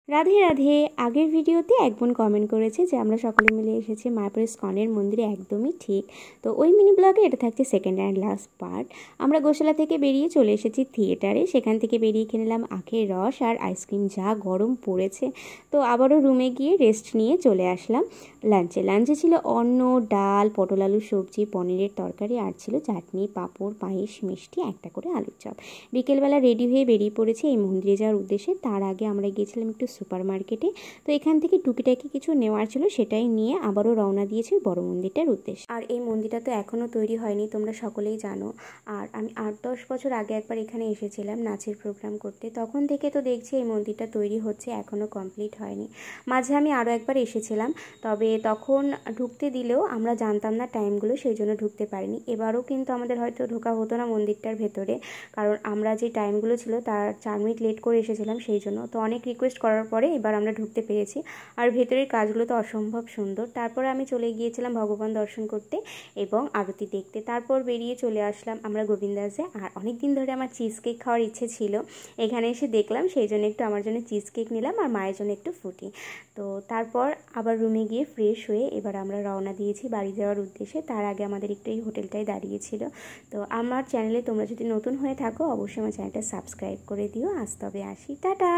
রাধে রাধে। আগের ভিডিওতে এক বোন কমেন্ট করেছে যে আমরা সকলে মিলে এসেছি মায়াপুর ইস্কনের মন্দিরে, একদমই ঠিক। তো ওই মিনি ব্লগে এটা থাকছে সেকেন্ড অ্যান্ড লাস্ট পার্ট। আমরা গোশালা থেকে বেরিয়ে চলে এসেছি থিয়েটারে, সেখান থেকে বেরিয়ে খেয়ে নিলাম আখের রস আর আইসক্রিম, যা গরম পড়েছে। তো আবারও রুমে গিয়ে রেস্ট নিয়ে চলে আসলাম লাঞ্চে ছিল অন্ন, ডাল, পটল আলুর সবজি, পনিরের তরকারি, আর ছিল চাটনি, পাঁপড়, পায়েস, মিষ্টি, একটা করে আলুর চপ। বিকেলবেলা রেডি হয়ে বেরিয়ে পড়েছি এই মন্দিরে যাওয়ার উদ্দেশ্যে। তার আগে আমরা গিয়েছিলাম একটু সুপার মার্কেটে। তো এখান থেকে টুকিটাকি কিছু নেওয়ার ছিল, সেটাই নিয়ে আবারও রওনা দিয়েছি বড় মন্দিরটার উদ্দেশ্যে। আর এই মন্দিরটা তো এখনও তৈরি হয়নি, তোমরা সকলেই জানো। আর আমি 8-10 বছর আগে একবার এখানে এসেছিলাম নাচের প্রোগ্রাম করতে, তখন থেকে তো দেখছি এই মন্দিরটা তৈরি হচ্ছে, এখনও কমপ্লিট হয়নি। মাঝে আমি আরও একবার এসেছিলাম, তবে তখন ঢুকতে দিলেও আমরা জানতাম না টাইমগুলো, সেই জন্য ঢুকতে পারিনি। এবারও কিন্তু আমাদের হয়তো ঢোকা হতো না মন্দিরটার ভেতরে, কারণ আমরা যে টাইমগুলো ছিল তার 4 মিনিট লেট করে এসেছিলাম, সেই জন্য। তো অনেক রিকোয়েস্ট করার পরে এবার আমরা ঢুকতে পেরেছি। আর ভেতরের কাজগুলো তো অসম্ভব সুন্দর। তারপরে আমি চলে গিয়েছিলাম ভগবান দর্শন করতে এবং আরতি দেখতে। তারপর বেরিয়ে চলে আসলাম আমরা গোবিন্দাসে। আর অনেক দিন ধরে আমার চিজ কেক খাওয়ার ইচ্ছে ছিল, এখানে এসে দেখলাম, সেই জন্য একটু আমার জন্য চিজ কেক নিলাম আর মায়ের জন্য একটু ফুটি। তো তারপর আবার রুমে গিয়ে ফ্রেশ হয়ে এবার আমরা রওনা দিয়েছি বাড়ি যাওয়ার উদ্দেশ্যে। তার আগে আমাদের একটু এই হোটেলটাই দাঁড়িয়েছিল। তো আমার চ্যানেলে তোমরা যদি নতুন হয়ে থাকো অবশ্যই আমার চ্যানেলটা সাবস্ক্রাইব করে দিও। আজ তবে আসি, টাটা।